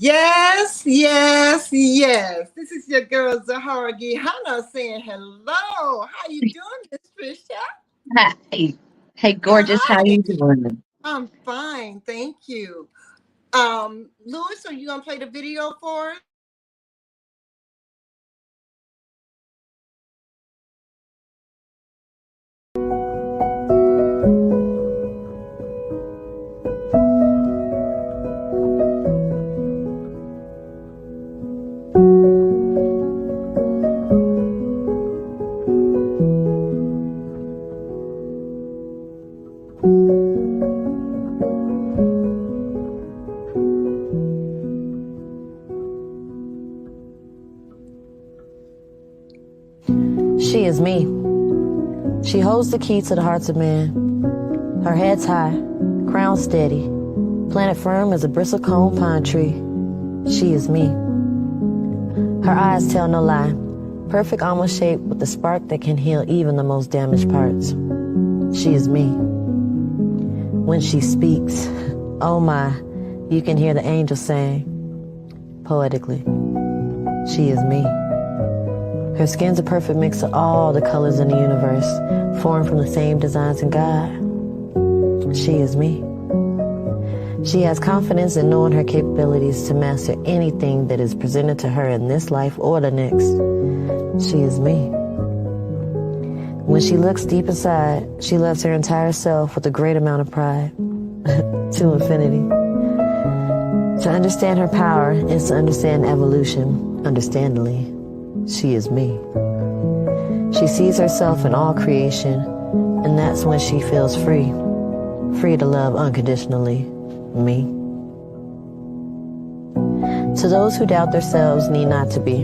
Yes, yes, yes. This is your girl Zahara Gihana saying hello. How you doing, Miss Trisha? Hi. Hey, gorgeous. How Hi. you doing? I'm fine, thank you. Louis, are you gonna play the video for us? She is me. She holds the key to the hearts of men. Her head's high, crown steady, planted firm as a bristlecone pine tree. She is me. Her eyes tell no lie, perfect almond shape with the spark that can heal even the most damaged parts. She is me. When she speaks, oh my, you can hear the angels sing poetically. She is me. Her skin's a perfect mix of all the colors in the universe, formed from the same designs in God. She is me. She has confidence in knowing her capabilities to master anything that is presented to her in this life or the next. She is me. When she looks deep inside, she loves her entire self with a great amount of pride, to infinity. To understand her power is to understand evolution, understandably. She is me. She sees herself in all creation, and that's when she feels free. Free to love unconditionally. Me. To those who doubt themselves need not to be,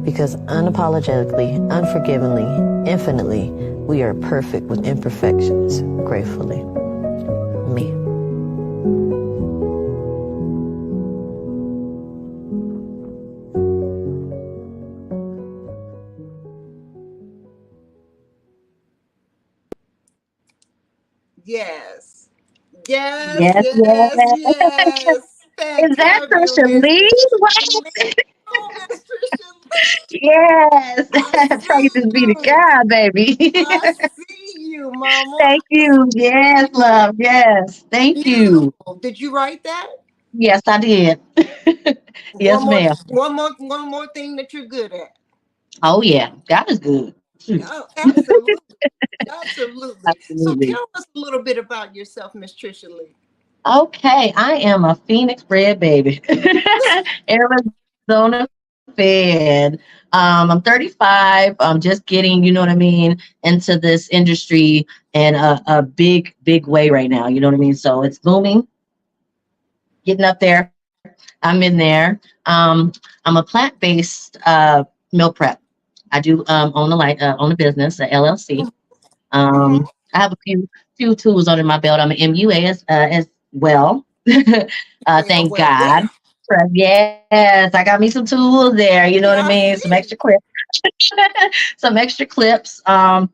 because unapologetically, unforgivingly, infinitely, we are perfect with imperfections, gratefully. Me. Yes. Yes, Yes, yes, yes. yes. Is that Trisha Fantabulous. Lee? Me, What? oh, Miss Trisha Lee. Yes. I see Praises be to you. God, baby. I see you, Mama. Thank you. Yes, love. Yes. Thank you. Beautiful. Did you write that? Yes, I did. Yes, ma'am. One more thing that you're good at. Oh, yeah. God is good. Shoot. Oh, absolutely, absolutely. So Absolutely. tell us a little bit about yourself, Miss Trisha Lee. Okay, I am a Phoenix bred baby. Arizona fed. I'm 35. I'm just getting, you know what I mean, into this industry in a big way right now. You know what I mean? So it's booming, getting up there. I'm in there. I'm a plant-based meal prep. I do own a business, a LLC. Mm-hmm. I have a few tools under my belt. I'm an MUA as well. Well, Thank well, well. God. Yes, I got me some tools there. You know what I Yeah, I mean? Some extra see. clips. Some extra clips. Uh,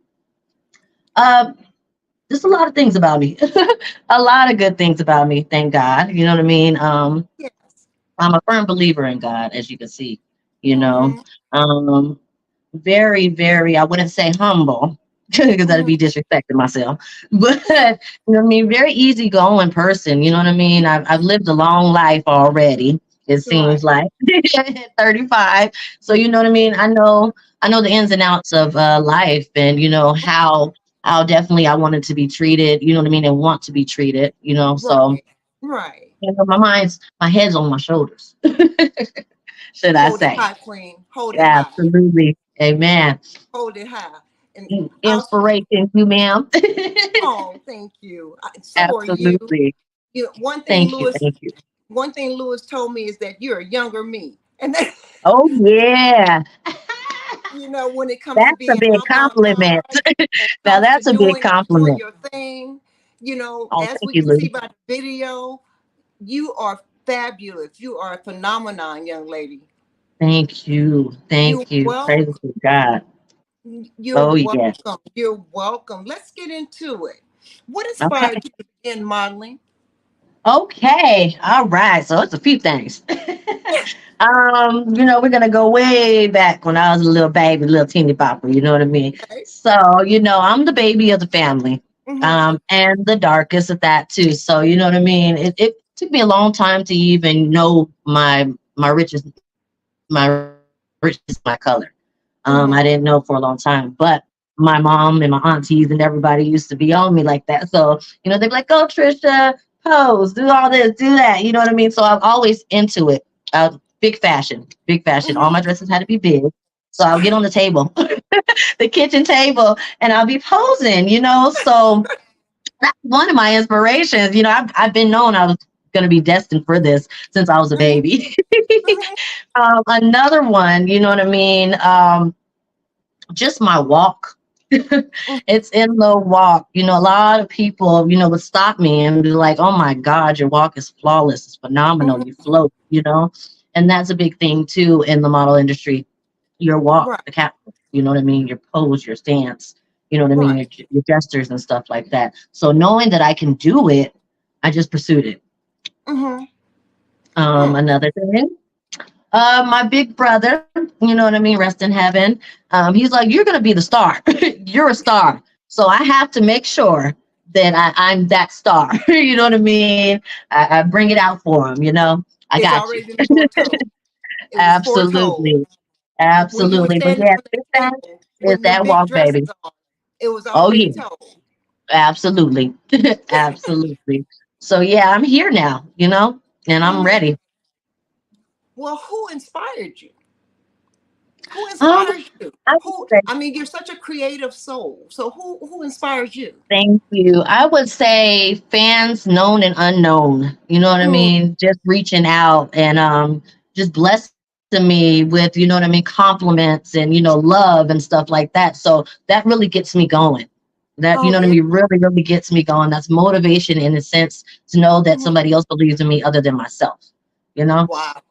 just a lot of things about me. A lot of good things about me. Thank God. You know what I mean? Yes. I'm a firm believer in God, as you can see. You know, Mm-hmm. um, very, I wouldn't say humble because that'd Mm-hmm. be disrespecting myself. But you know what I mean, very easygoing person. You know what I mean? I've lived a long life already. It seems Right. like 35. So you know what I mean. I know the ins and outs of life, and you know how definitely I wanted to be treated. You know what I mean, and want to be treated. You know, so Right. Right. you know, my head's on my shoulders. Should I Hold it say? high, Queen. Hold it high. Absolutely. Amen. Hold it high. And I'll. Inspiration, you ma'am. Oh, thank you. So are you. Absolutely. You know, one thing Thank you. Lewis. Thank you. One thing Lewis told me is that you're a younger me, and that, Oh yeah. when it comes to That's a being big compliment. avant-garde and Now comes to that's a big doing compliment. your thing, Oh, as thank we you, can Lou. see by the video, you are fabulous. You are a phenomenon, young lady. Thank you. You're Thank you. Praise welcome. to God. You're Oh yes. welcome. You're welcome. Let's get into it. What Okay. inspired you to begin modeling? Okay. All right. So it's a few things. We're gonna go way back when I was a little baby, little teeny bopper, you know what I mean? Okay. So, I'm the baby of the family. Mm-hmm. And the darkest at that too. So, you know what I mean? It took me a long time to even know my richest my color. I Mm-hmm. didn't know for a long time, but my mom and my aunties and everybody used to be on me like that. So, they'd be like, "Go, Trisha, pose, do all this, do that." You know what I mean? So I'm always into it. Big fashion, big fashion. All my Mm-hmm. dresses had to be big. So I'll get on the table, the kitchen table, and I'll be posing. So that's one of my inspirations. I've been known I was going to be destined for this since I was a Mm-hmm. baby. Mm-hmm. Another one, you know what I mean? Just my walk. It's in the walk. A lot of people, would stop me and be like, "Oh my God, your walk is flawless. It's phenomenal. You Mm-hmm. float. And that's a big thing too in the model industry. Your walk, Right. the cap, you know what I mean? Your pose, your stance, you know what I mean? Right. Your gestures and stuff like that. So knowing that I can do it, I just pursued it. Mm-hmm. Hmm. Another thing, my big brother, you know what I mean, rest in heaven. He's like, "You're gonna be the star. You're a star. So I have to make sure that I'm that star." You know what I mean? I bring it out for him. I It's got you. already been foretold. It was foretold. Absolutely. When you were Absolutely. But standing yeah, on this that time table is with them that big walk, dresses baby. on, it was Oh already yeah, told. absolutely. Absolutely. So yeah, I'm here now, and I'm Mhm. ready. Well, who inspired you? Who Um, inspires you? I would Who? say I mean, you're such a creative soul. So who inspires you? thank you. I would say fans known and unknown. You know what I Mm. mean? Just reaching out and just blessing me with, compliments and love and stuff like that. So that really gets me going. That, Oh what I yeah. mean, really gets me going. That's motivation in a sense to know that Mhm. somebody else believes in me other than myself, you know? Wow.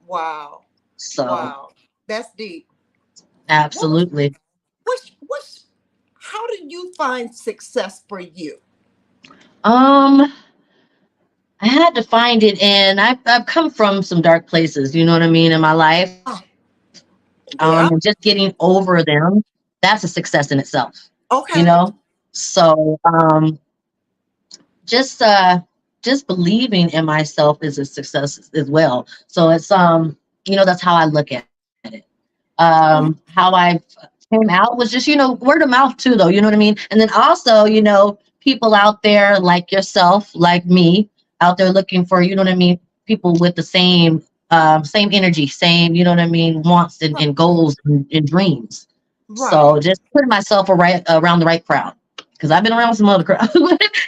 Wow. So Wow. That's deep. What was absolutely. what's how do you find success for you? Um, I had to find it, and I've come from some dark places, you know what I mean, in my life. Oh, And just yeah. getting over them, that's a success in itself, you Okay. know? So just just believing in myself is a success as well. So it's that's how I look at it. Mhm. How I came out was just, word of mouth too, though, you know what I mean? And then also, people out there like yourself, like me, out there looking for, you know what I mean, people with the same energy, same, you know what I mean, wants Right. and goals and dreams. Right. So just putting myself around the right crowd. Because I've been around some other crowd.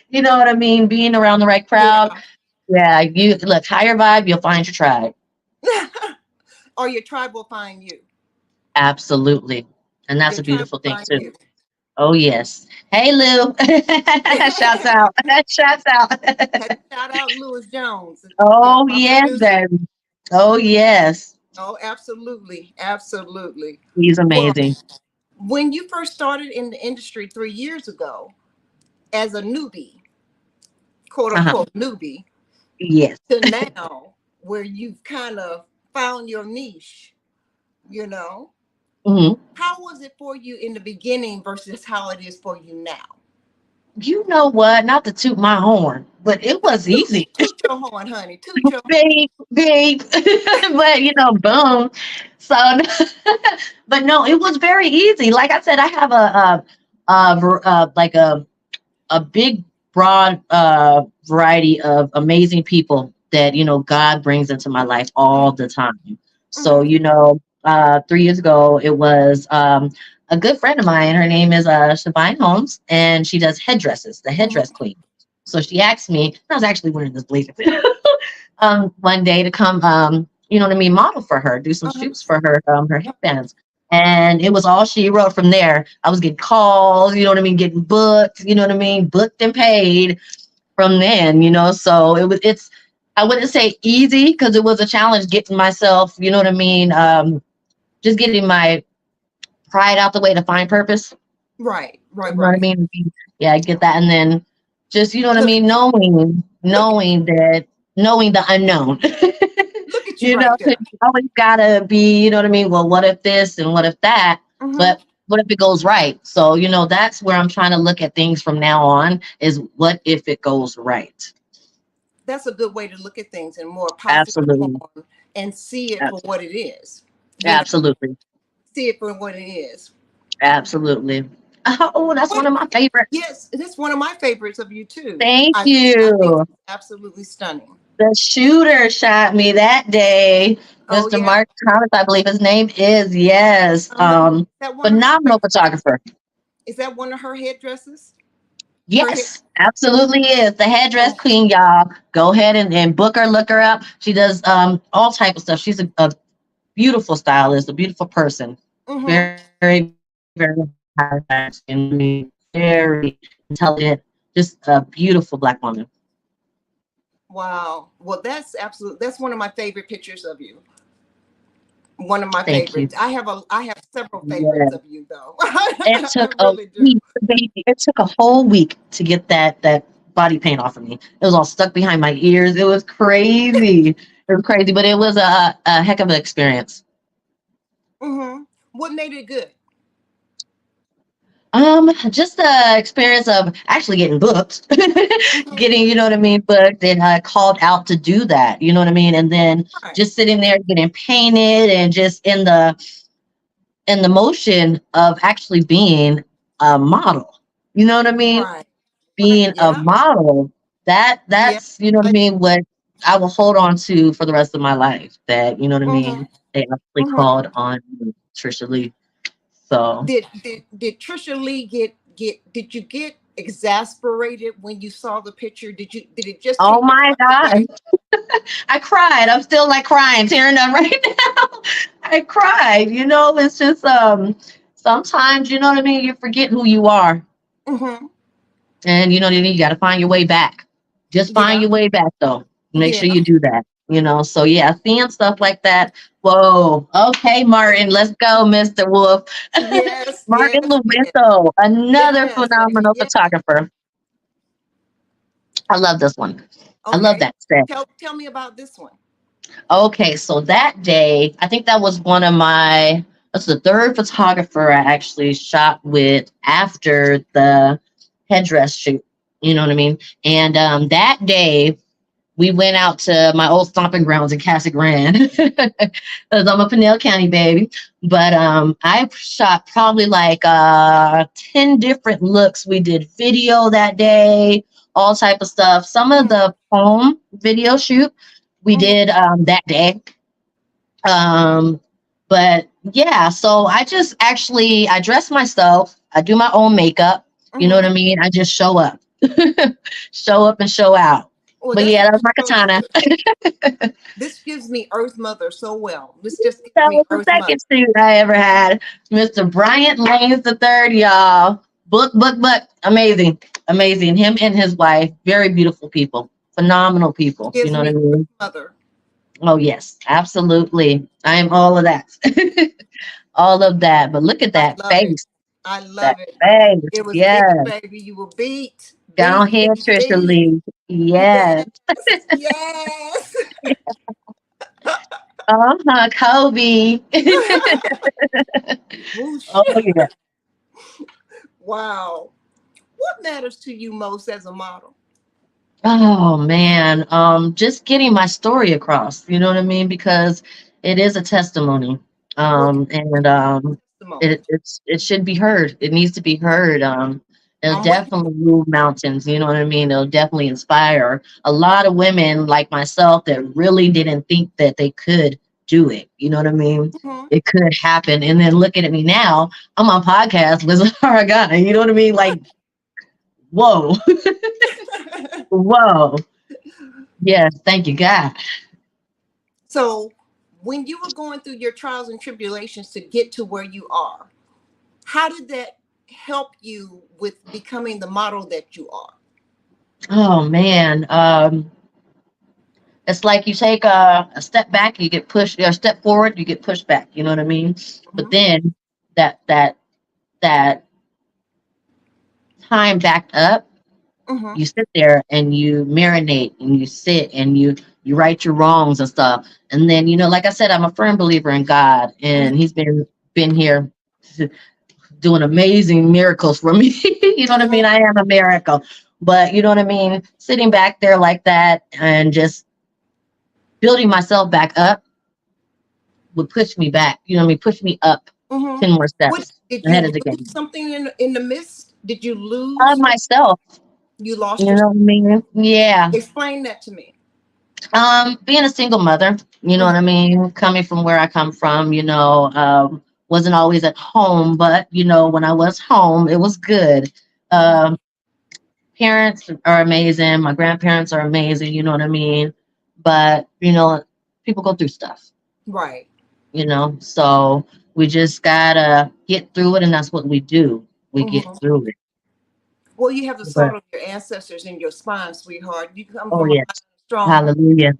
You know what I mean? Being around the right crowd. Yeah. Yeah, you look higher vibe, you'll find your tribe. Or your tribe will find you. Absolutely. And that's Your a tribe beautiful will thing find too. you. Oh yes. Hey Lou. Shouts out. Shouts Had out. to shout out Lewis Jones. Yeah, Oh my yes, producer. baby. Oh yes. Oh, absolutely. Absolutely. He's Well, amazing. when you first started in the industry 3 years ago as a newbie, quote Uh-huh. unquote newbie, Yes. to now where you've kind of found your niche, you know, Hmm. how was it for you in the beginning versus how it is for you now? You know what? Not to toot my horn, but it was easy. Toot your horn, honey. Toot your Beep, beep. But boom. So, but no, it was very easy. Like I said, I have like a big, broad variety of amazing people that God brings into my life all the time. So horn. 3 years ago, it was a good friend of mine. Her name is Shavine Holmes, and she does headdresses, the Hmm. headdress queen. So she asked me. I was actually wearing this blazer one day to come, you know what I mean, model for her, do some Hmm. shoots for her headbands. And it was all she wrote from there. I was getting calls, you know what I mean, getting booked, you know what I mean, booked and paid from then. So it's, I wouldn't say easy because it was a challenge getting myself, you know what I mean, just getting my pride out the way to find purpose. Right, right, You know what I right. mean? Yeah, I get that. And then Just, you know what I mean? Knowing the unknown. Look at you You right know, 'cause there. you always gotta be, you know what I mean? Well, what if this and what if that? Mm-hmm. But what if it goes right? So, you know, that's where I'm trying to look at things from now on is what if it goes right? That's a good way to look at things in more positive Absolutely. form and see it for Abs- what it is. You know, Absolutely. see it for what it is. Absolutely. Oh, that's one What? of my favorites. Yes, that's one of my favorites of you too. Thank I think you. it's absolutely stunning. The shooter shot me that day. Oh Mr. yeah. Mark Thomas, I believe his name is. Yes. Uh-huh. That one of her Phenomenal photographer. is that one of her headdresses? Her head. Yes, absolutely is. The headdress Oh. queen, y'all. Go ahead and book her, look her up. She does all type of stuff. She's a beautiful stylist, a beautiful person. Mm-hmm. Very, very high fashion, very intelligent, just a beautiful Black woman. Wow. Well, that's one of my favorite pictures of you. One of my Thank you. favorites. I have several Yeah. favorites of you though. It I took a really do. week, baby. It took a whole week to get that body paint off of me. It was all stuck behind my ears. It was crazy. It was crazy, but it was a heck of an experience. Mm-hmm. What made it good? Just the experience of actually getting booked, Mm-hmm. getting, you know what I mean, booked and called out to do that, you know what I mean, and then Right. just sitting there getting painted and just in the motion of actually being a model, you know what I mean, Right. Right. being a Yeah. model. Yeah. That's you know what I I, mean, what I will hold on to for the rest of my life. That you know what I mm-hmm. mean. They actually Mm-hmm. called on Trisha Lee. So. Did Trisha Lee get did you get exasperated when you saw the picture? Did it just Oh take your my breath God. away? I cried. I'm still like crying, tearing up right now. I cried. You know, it's just sometimes, you know what I mean, you forget who you are. Mm-hmm. And you know what I mean, you gotta find your way back. Just find Yeah. your way back though. Make Yeah. sure you do that. You know, so yeah, seeing stuff like that. Whoa, okay, Martin, let's go, Mr. Wolf. Yes. Martin Yes. Yes. Luento, another Yes, baby. phenomenal Yeah. photographer. I love this one. I love Okay. that set. Tell me about this one. Okay, so that day, I think that was that's the third photographer I actually shot with after the headdress shoot. You know what I mean? And that day, we went out to my old stomping grounds in Casa Grande, because I'm a Pinell County baby. But I shot probably like 10 different looks. We did video that day, all type of stuff. Some of Mm-hmm. the home video shoot we Mm-hmm. did that day. Um, but yeah, so I dress myself. I do my own makeup. You know what Mm-hmm. I mean? I just show up, show up and show out. Well, But that's yeah, what that's my you're supposed katana. to do. This gives me Earth Mother so well. This just gives That me was the Earth Mother. second shoot I ever had. Mr. Bryant Lanes the third, y'all. Book. Amazing. Amazing. Him and his wife, very beautiful people. Phenomenal people. You Gives know what I me Earth mean? Mother. Oh, yes. Absolutely. I am all of that. All of that. But look at I that love it. face. I That love it. face. It was Yes. beat, baby. You were beat. Down Beat, here, beat, Trisha beat. Lee. Yes. Yes. Yes. Uh-huh. Kobe. Whoosh. Oh, yeah. Wow. What matters to you most as a model? Oh man, just getting my story across, you know what I mean? Because it is a testimony. Well, And testimony. it should be heard. It needs to be heard. It'll I'm waiting. definitely move mountains, you know what I mean? It'll definitely inspire a lot of women like myself that really didn't think that they could do it. You know what I mean? Mhm. It could happen. And then looking at me now, I'm on podcast with Oregana, you know what I mean? Like, whoa, whoa. Yes, thank you, God. So, when you were going through your trials and tribulations to get to where you are, how did that help you with becoming the model that you are? Oh man, it's like you take a step back, you get pushed, or a step forward, you get pushed back. You know what I mean? But Mhm. then that that time backed up Mm-hmm. You sit there and you marinate and you sit and you right your wrongs and stuff. And then, like I said, I'm a firm believer in God, Mm-hmm. and he's been here doing amazing miracles for me. You know what I mean? I am a miracle. But you know what I mean? Sitting back there like that and just building myself back up would push me back. You know what I mean? Push me up Mm-hmm. 10 more What steps did you ahead of the lose game. something in the midst? Did you lose? Myself, You lost you your. know what I mean? Yeah. Explain that to me. Being a single mother, you know what I mean? Coming from where I come from, wasn't always at home, but when I was home, it was good. Um, Parents are amazing. My grandparents are amazing. You know what I mean? But, people go through stuff, Right. so we just gotta get through it. And that's what we do. We get Mm-hmm. through it. Well, you have the But, salt of your ancestors in your spine, sweetheart. You come oh, from a yes. strong. Hallelujah.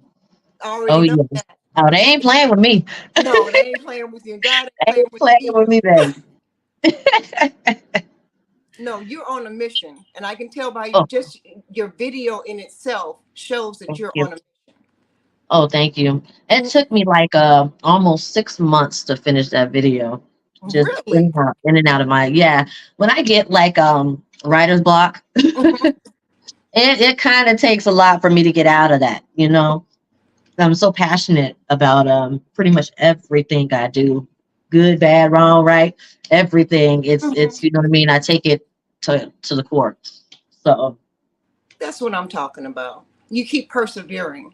I Oh, already know yes. that. Oh, they ain't playing with me. No, they ain't playing with you. And God ain't They playing ain't with playing you with either. me, baby. No, you're on a mission. And I can tell by Oh, just your video in itself shows that thank you're you. on a Oh, thank you. It mission. took me like almost 6 months to finish that video. Just Really? in and out of my, yeah. When I get like writer's block, Mm-hmm. it kind of takes a lot for me to get out of that. I'm so passionate about pretty much everything I do. Good, bad, wrong, right? Everything. Mm-hmm. It's you know what I mean? I take it to the core. So, That's what I'm talking about. You keep persevering.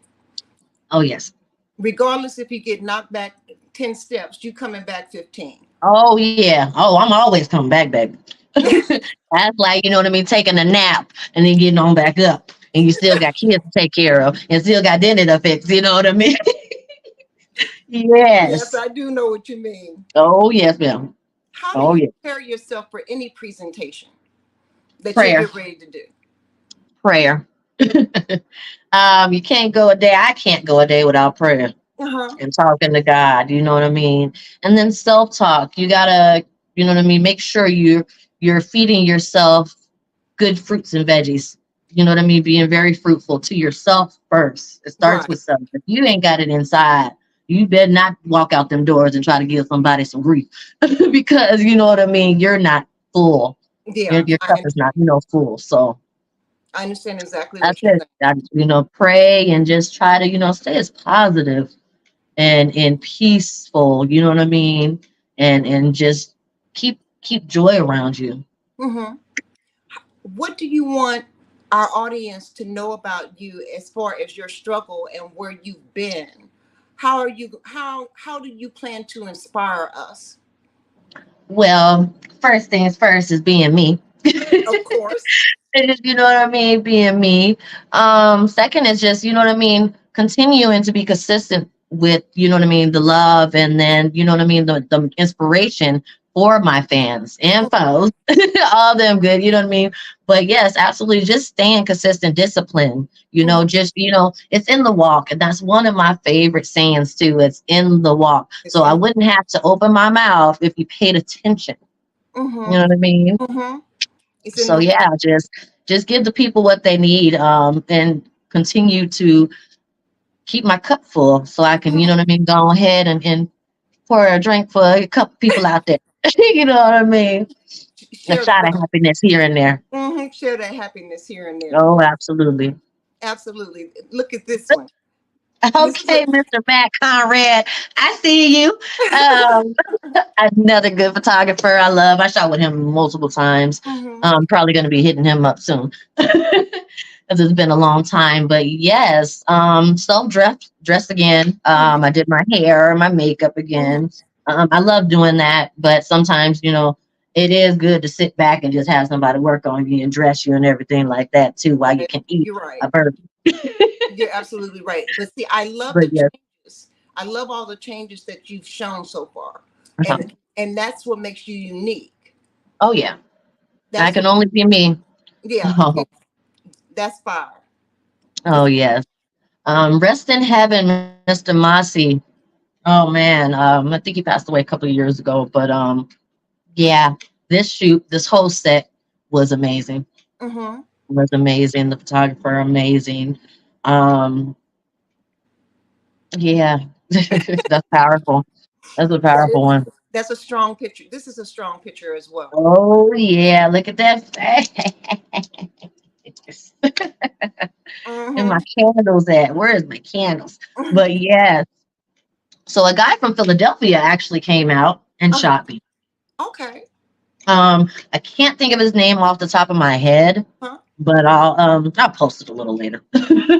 oh yes. Regardless if you get knocked back 10 steps, you coming back 15. Oh yeah. Oh, I'm always coming back, baby. That's like, you know what I mean, taking a nap and then getting on back up. And you still got kids to take care of and still got dinner to fix, you know what I mean? Yes, Yes. I do know what you mean. Oh yes, ma'am. How do Oh you yeah. prepare yourself for any presentation that you're Prayer. getting ready to do? Prayer. You can't go a day. I can't go a day without prayer Uh-huh. and talking to God, you know what I mean? And then self-talk. You gotta, you know what I mean, make sure you're feeding yourself good fruits and veggies. You know what I mean? Being very fruitful to yourself first. It starts Right. with self. If you ain't got it inside, you better not walk out them doors and try to give somebody some grief because you know what I mean. You're not full. Yeah, Your cup is not, full. So I understand exactly that's what you're it. saying. Pray and just try to, stay as positive and peaceful. You know what I mean? And just keep joy around you. Mm-hmm. What do you want our audience to know about you as far as your struggle and where you've been? How do you plan to inspire us? Well, first things first is being me. Of course. You know what I mean? Being me. Second is just, you know what I mean, continuing to be consistent with, you know what I mean, the love and then, you know what I mean, the inspiration for my fans and foes. All them good, you know what I mean? But yes, absolutely just staying consistent, discipline, Mhm. just, it's in the walk. And that's one of my favorite sayings too. It's in the walk. It's So I in. wouldn't have to open my mouth if you paid attention. You Mm-hmm. know what I mean? Mm-hmm. It's in So the. yeah, just give the people what they need, and continue to keep my cup full so I can, you know what I mean, go ahead and pour a drink for a couple people out there. You know what I mean? A Share the shot of love. happiness here and there. Mm-hmm. Share that happiness here and there. Oh, absolutely. Absolutely. Look at this one. This is a. Okay, Mr. Matt Conrad, I see you. Um, Another good photographer I love. I shot with him multiple times. Mm-hmm. I'm probably going to be hitting him up soon. Because it's been a long time. But yes, self dressed again. Mm-hmm. I did my hair, my makeup Mm-hmm. again. I love doing that, but sometimes it is good to sit back and just have somebody work on you and dress you and everything like that too, while you That, can eat you're right. a burger. You're absolutely right. But see, I love But the yes, changes. I love all the changes that you've shown so far, uh-huh. and that's what makes you unique. Oh yeah, I That's can what. only be me. Yeah. Oh, That's fire. oh yes. Rest in heaven, Mr. Massey. Oh man, I think he passed away a couple of years ago, but yeah, this whole set was amazing. Mm-hmm. was amazing. The photographer, amazing. Um, yeah, that's powerful. That's a That powerful is, one. that's a strong picture. This is a strong picture as well. Oh yeah, look at that face. And my Mm-hmm. candles at? Where is my candles? But yes. So a guy from Philadelphia actually came out and Uh-huh. shot me. Okay. I can't think of his name off the top of my head, Huh? but I'll post it a little later.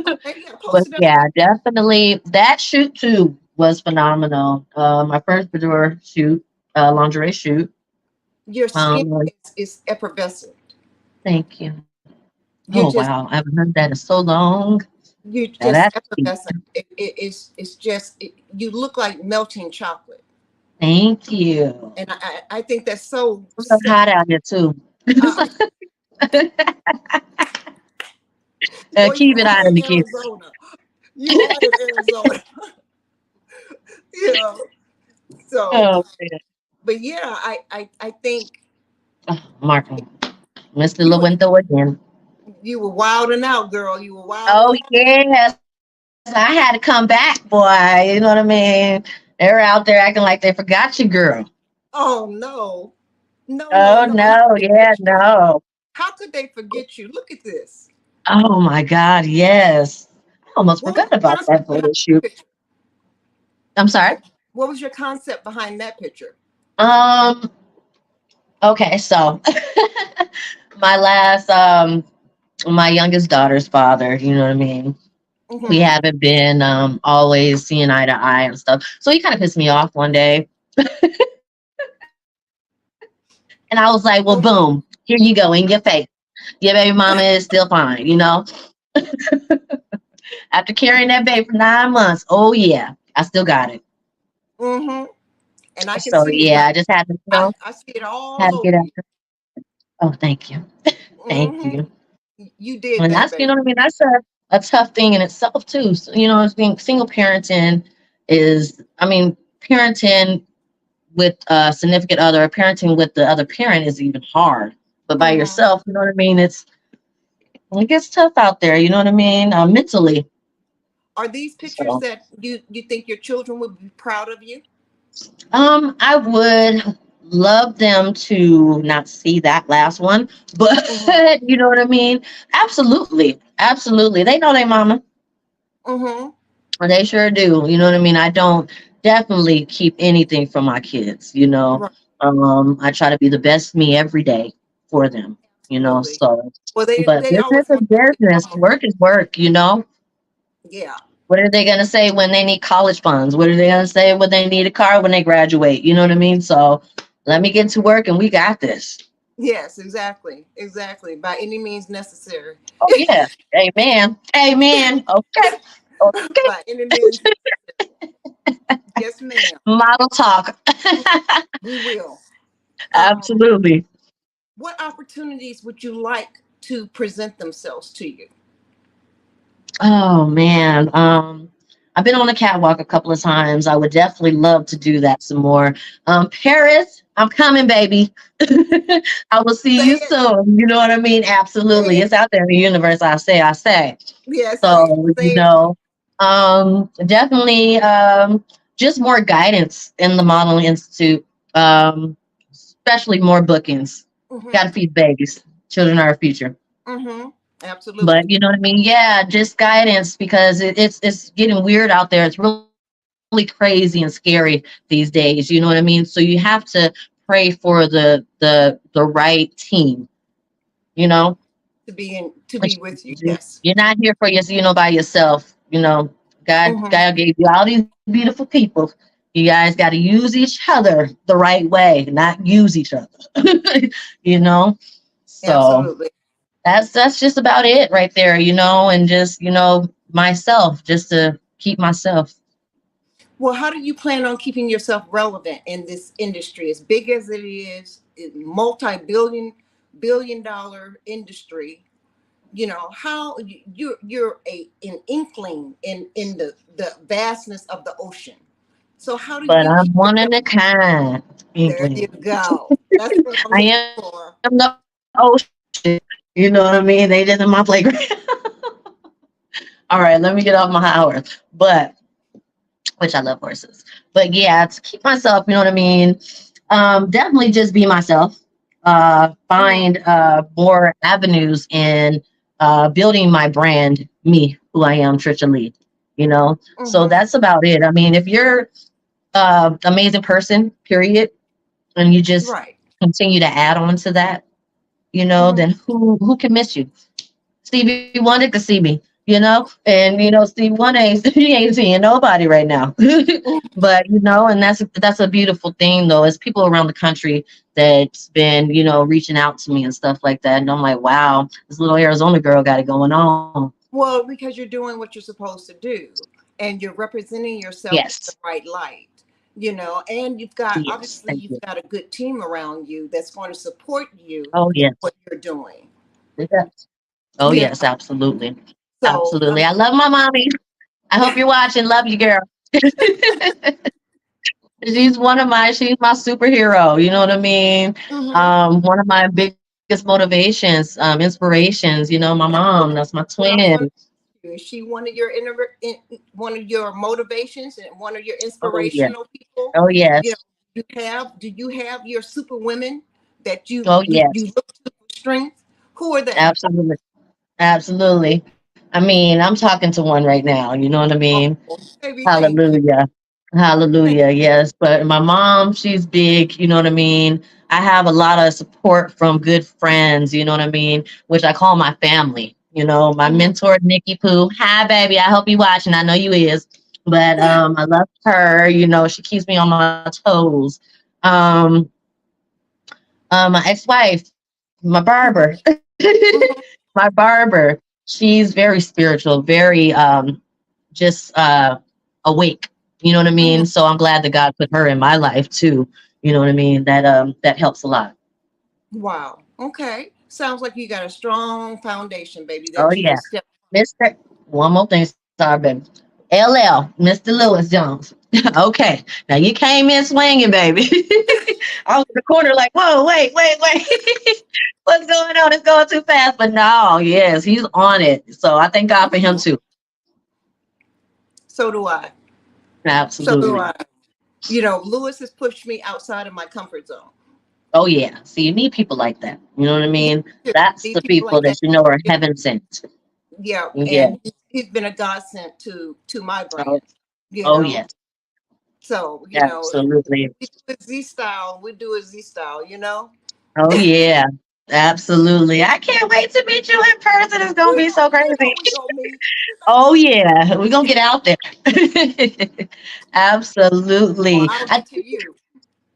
Okay. Yeah. But Post it up yeah, there. definitely that shoot too was phenomenal. My first boudoir shoot, lingerie shoot. Your skin Um, is effervescent. thank you. You're Oh just wow, I haven't heard that in so long. you're Now just that's sweet. effervescent. It's just you look like melting chocolate, Thank you. and I think that's so. It's so hot out here too. Uh, well, you Keep it are out in of the kitchen. Arizona. You are in Arizona. You know. So, Oh, man. but yeah, I think Oh, Marco, Mr. you were Lewinto again. you were wilding out, girl. You were Oh wilding out. yes, I had to come back, boy. You know what I mean? They're out there acting like they forgot you, girl. Oh no, no, no, Oh no. How no, could they yeah, forget you? no. How could they forget you? Look at this. Oh my God, yes. I almost What was forgot the about that concept behind photo the shoot. picture? I'm sorry. What was your concept behind that picture? Um. Okay, so my last my youngest daughter's father. You know what I mean? We Mm-hmm. haven't been always seeing eye to eye and stuff. So he kind of pissed me off one day, and I was like, "Well, Okay. boom, here you go in your face. Your baby mama is still fine, you know." After carrying that baby for 9 months, oh yeah, I still got it. Mm-hmm. And I can So see it now. yeah, I just had to, I see it had all to over get you. after. Oh, thank you, thank Mm-hmm. you. You did And that, that's, you know baby. what I mean. That's a tough thing in itself too. So, you know, it's being single parenting is, I mean, parenting with a significant other, or parenting with the other parent is even hard. But by Mm-hmm. yourself, you know what I mean. It gets tough out there. You know what I mean, mentally. Are these pictures So. that you think your children would be proud of you? I would love them to not see that last one, but Mm-hmm. you know what I mean? Absolutely. Absolutely. They know their mama. Mm-hmm. They sure do. You know what I mean? I don't definitely keep anything from my kids, you know. Right. I try to be the best me every day for them, you know. Absolutely. So, Well, but they business always is want you to be business. vulnerable. Work is work, you know. Yeah. What are they going to say when they need college funds? What are they going to say when they need a car when they graduate? You know what I mean? So let me get to work and we got this. Yes, exactly. Exactly. By any means necessary. Oh, yeah. Amen. Amen. Okay. Okay. By any means. Yes, ma'am. Model talk. We will. Um, Absolutely. what opportunities would you like to present themselves to you? Oh, man. I've been on the catwalk a couple of times. I would definitely love to do that some more. Paris, I'm coming, baby. I will see Say you it. soon. You know what I mean? Say Absolutely. it. It's out there in the universe. I say. Yeah, say it. So, you Say it. know, definitely just more guidance in the Modeling Institute, especially more bookings. Got Mm-hmm. to feed babies. Children are our future. Mm-hmm. Absolutely. But you know what I mean? Yeah, just guidance because it's getting weird out there. It's really crazy and scary these days. You know what I mean? So you have to pray for the right team. You know, To be with you. Yes. you're not here for your, by yourself. You know, Mm-hmm. God gave you all these beautiful people. You guys got to use each other the right way, not use each other. you know, so Absolutely. that's just about it right there. And just myself, just to keep myself. Well, how do you plan on keeping yourself relevant in this industry, as big as it is, multi-billion dollar industry? You know how you're an inkling in the vastness of the ocean. So how do But you I'm keep one of yourself? the kind, There you Inkling. go. That's what I'm I looking am for. the ocean. You know what I mean? They just in my playground. All right, let me get off my high horse. But which I love horses. But yeah, to keep myself, you know what I mean? Definitely just be myself. Mhm. Find more avenues in building my brand, me, who I am, Trisha Lee. You know, so Mhm. that's about it. I mean, if you're amazing person, period, and you just Right. continue to add on to that, you know, Mhm. then who can miss you? Stevie Wonder could see me, you know, and you know, Stevie Wonder ain't he ain't seeing nobody right now. But you know, and that's a beautiful thing though, is people around the country that's been, you know, reaching out to me and stuff like that. And I'm like, wow, this little Arizona girl got it going on. Well, because you're doing what you're supposed to do and you're representing yourself in the Yes. right light, and you've got, Yes. obviously, Thank you've you. got a good team around you that's going to support you Oh in yes. what you're doing. Yes. Oh Yeah. yes, absolutely. So, Absolutely. I love my mommy. I hope you're watching. Love you, girl. She's my superhero. You know what I mean? mhm. One of my biggest motivations, inspirations. You know, my mom. That's my What I twin. was going to do is she one of your motivations and one of your Oh yeah. inspirational people? Oh You know, yes. do you have your super women that Oh you yes. look to for strength? Who are they? Absolutely. Absolutely. I mean, I'm talking to one right now. You know what I mean? Oh, baby, thank you. Hallelujah. Thank Hallelujah. Yes. But my mom, she's big. You know what I mean? I have a lot of support from good friends, you know what I mean? Which I call my family. You know, my Mhm. mentor, Nikki Pooh. Hi, baby. I hope you watching. I know you is. But I love her. You know, she keeps me on my toes. Um, my ex-wife, my Mhm. barber, Mhm. my barber. She's very spiritual, very just awake. You know what I Mhm. mean? So I'm glad that God put her in my life too. You know what I mean? That helps a lot. Wow. Okay. Sounds like you got a strong foundation, baby, Oh that you yeah. can step. Mr. One more thing, sorry, baby. LL, Mr. Lewis Jones. Okay. Now you came in swinging, baby. I was in the corner like, whoa, wait. What's going on? It's going too fast. But no, yes, he's on it. So I thank God for him Mhm. too. So do I. So do Absolutely. I. Lewis has pushed me outside of my comfort zone. Oh yeah. So you need people like that. You know what I Yeah, mean? you do. That's Need the people people like that that. you know are heaven sent. Yeah, Yeah. and he's been a godsend to my Oh, brand. You oh know, yes. so Absolutely. we do it Z style. We do it Z style. Oh yeah. Absolutely. I can't wait to meet you in person. It's gonna be so crazy. We gonna meet. Oh yeah. We're gonna get out there. Or Absolutely. I'll get to you.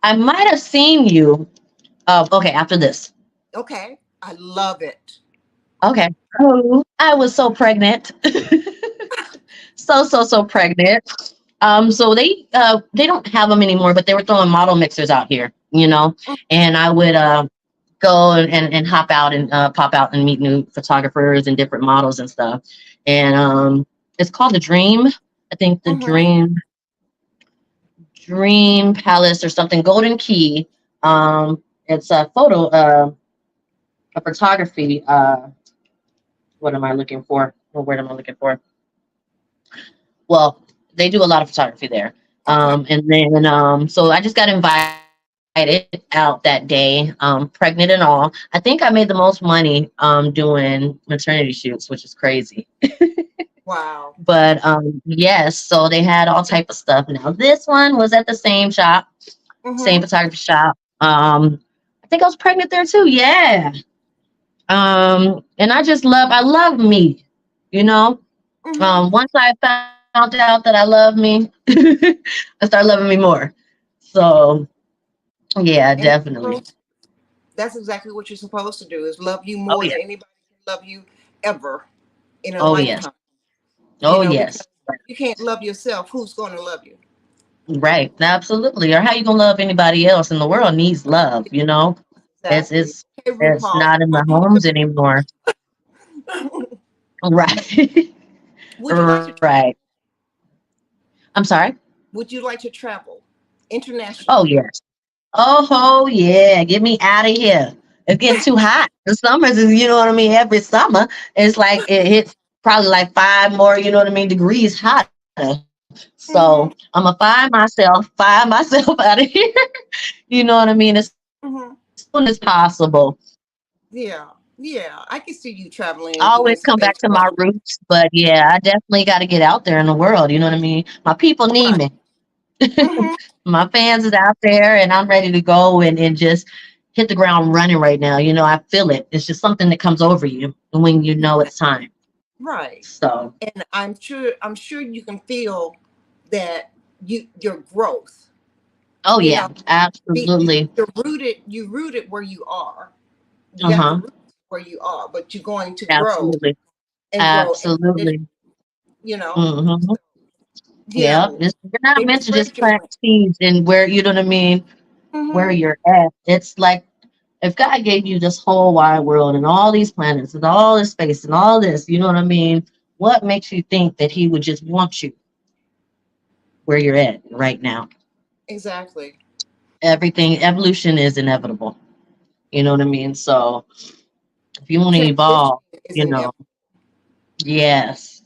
I might have seen you. Okay, after this. Okay, I love it. Okay. Oh, I was so pregnant. So pregnant. So they don't have them anymore, but they were throwing model mixers out here, you know, and I would go and hop out and pop out and meet new photographers and different models and stuff. And it's called the Dream. I think the Mm-hmm. Dream Palace or something. Golden Key. It's a a photography. What am I looking for? What word am I looking for? Well, they do a lot of photography there. Okay. And then so I just got invited out that day, pregnant and all. I think I made the most money doing maternity shoots, which is crazy. Wow. But yes, so they had all type of stuff. Now this one was at the same shop, same Mm-hmm. photography shop. I think I was pregnant there too. Yeah. And I love me, you know. Mm-hmm. Once I found out that I love me, I started loving me more. So yeah, And definitely. that's exactly what you're supposed to do: is love you Oh more yeah. than anybody can love you ever in a Oh yes. lifetime. Oh Because yes. you can't love yourself. Who's going to love you? Right. Absolutely. Or how you gonna love anybody else? And the world needs love, you know? It's Exactly. it's Hey, it's RuPaul. not in the homes anymore. Right. Would you like to? Right. I'm sorry. Would you like to travel Oh internationally? yes. Oh yeah. Get me out of here. It's getting too hot. The summers is, you know what I mean? Every summer, it's like it hits probably like 5 more, you know what I mean, degrees hotter. So I'm gonna find myself out of here. You know what I mean? As soon as Hmm. possible. Yeah, yeah. I can see you traveling and Always doing come back space to my travel. roots. But yeah, I definitely got to get out there in the world. You know what I mean? My people need Right. me. Hmm. My fans is out there, and I'm ready to go and just hit the ground running right now. You know, I feel it. It's just something that comes over you when you know it's time. Right. So, And I'm sure you can feel that your growth. oh You yeah, know, absolutely. you're rooted where you are. You Uh got the huh. roots where you are, but you're going to grow Absolutely. and grow exponentially, Absolutely. you know. Hmm. Yeah, Yeah. You're not baby, meant to just spread your plant wings. seeds and where, you know what I mean, where Hmm. you're at. It's like if God gave you this whole wide world and all these planets and all this space and all this, you know what I mean? What makes you think that He would just want you where you're at right now? Exactly. Everything, evolution is inevitable. You know what I mean? So if you want to Transition evolve, is you inevitable. know, yes.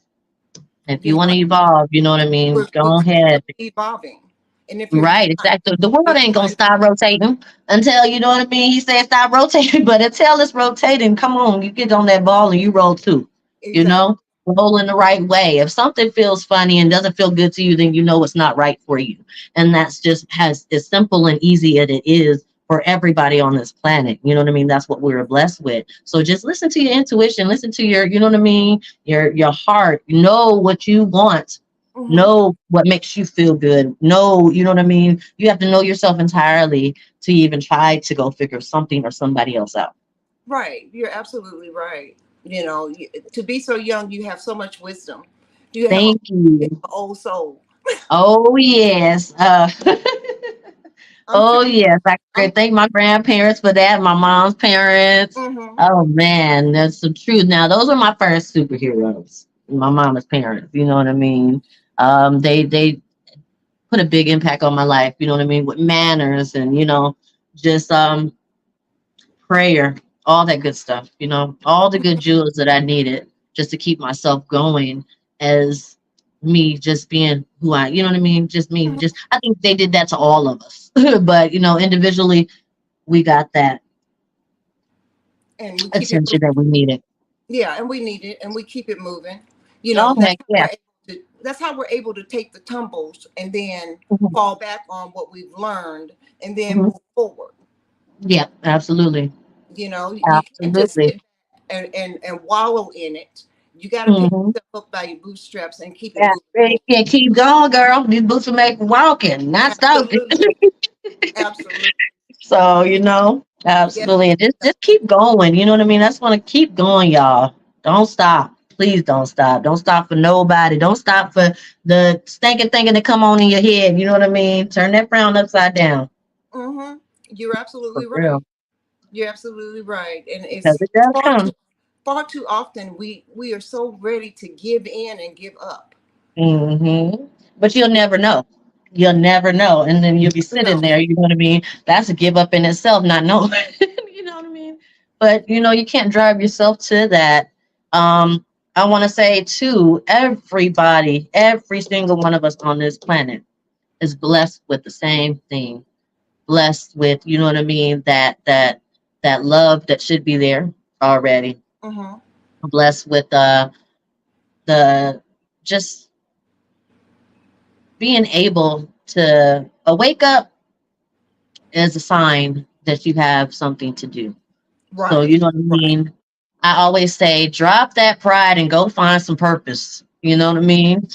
If You you know, want to evolve, you know what I mean? we're Go ahead. constantly evolving, and if you're Right, not, exactly. The world it's ain't gonna like stop rotating until you know what I mean. He said stop rotating, but until it's rotating, come on, you get on that ball and you roll too. You exactly. know, roll in the right way. If something feels funny and doesn't feel good to you, then you know it's not right for you. And that's just has as simple and easy as it is for everybody on this planet. You know what I mean? That's what we're blessed with. So just listen to your intuition, listen to your, you know what I mean, your heart. Know what you want, Hmm. know what makes you feel good, know, you know what I mean, you have to know yourself entirely to even try to go figure something or somebody else out. Right. You're absolutely right. To be so young, you have so much wisdom. You have Thank an you. old soul. Oh yes. I'm sure. Oh yes, I I'm. could thank my grandparents for that, my mom's parents. Hmm. Oh man, that's the truth. Now those are my first superheroes, my mama's parents, you know what I mean. They put a big impact on my life, you know what I mean, with manners and just prayer, all that good stuff, all the good jewels that I needed just to keep myself going as me just being who you know what I mean? Just me, Hmm. just, I think they did that to all of us. But, individually, we got that And we keep it attention moving. that we needed. Yeah, and we need it, and we keep it moving. You know, Oh, that's heck how we're yeah. able that's how we're able to take the tumbles and then Mhm, fall back on what we've learned and then mhm. move forward. Yeah, absolutely. You can't just Absolutely. sit back and wallow in it. You got to pick Hmm. yourself up by your bootstraps and keep it Yeah, moving you forward. can't keep going, girl. These boots will make walking, not stopping. Absolutely. Absolutely. So, Yes. absolutely. And just keep going. You know what I mean? I just want to keep going, y'all. Don't stop. Please don't stop. Don't stop for nobody. Don't stop for the stinking thinking to come on in your head. You know what I mean? Turn that frown upside down. Hmm. You're For absolutely right. real. You're absolutely right. And Because it's it does far too come. far too often we are so ready to give in and give up. But you'll never know. You'll never know. And then you'll be sitting No. there, you know what I mean? That's a give up in itself, not knowing. You know what I mean? But you can't drive yourself to that. Um, I want to say too, everybody, every single one of us on this planet is blessed with the same thing. Blessed with, you know what I mean, that love that should be there already. Hmm. Blessed with the just being able to wake up is a sign that you have something to do. So, Right. you know what I Right. mean? I always say, drop that pride and go find some purpose. You know what I mean?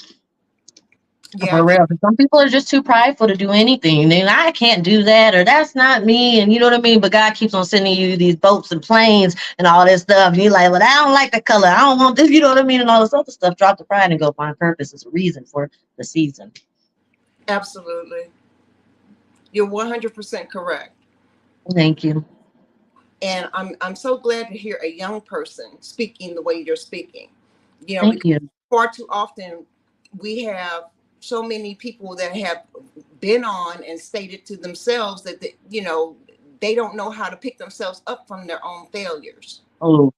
Yeah. For real. 'Cause some people are just too prideful to do anything. I can't do that, or that's not me. And you know what I mean? But God keeps on sending you these boats and planes and all this stuff. And you're like, well, I don't like the color. I don't want this. You know what I mean? And all this other stuff. Drop the pride and go find purpose. It's a reason for the season. Absolutely. You're 100% correct. Thank you. And I'm so glad to hear a young person speaking the way you're speaking. Thank Because you. far too often we have so many people that have been on and stated to themselves that they don't know how to pick themselves up from their own failures. Oh,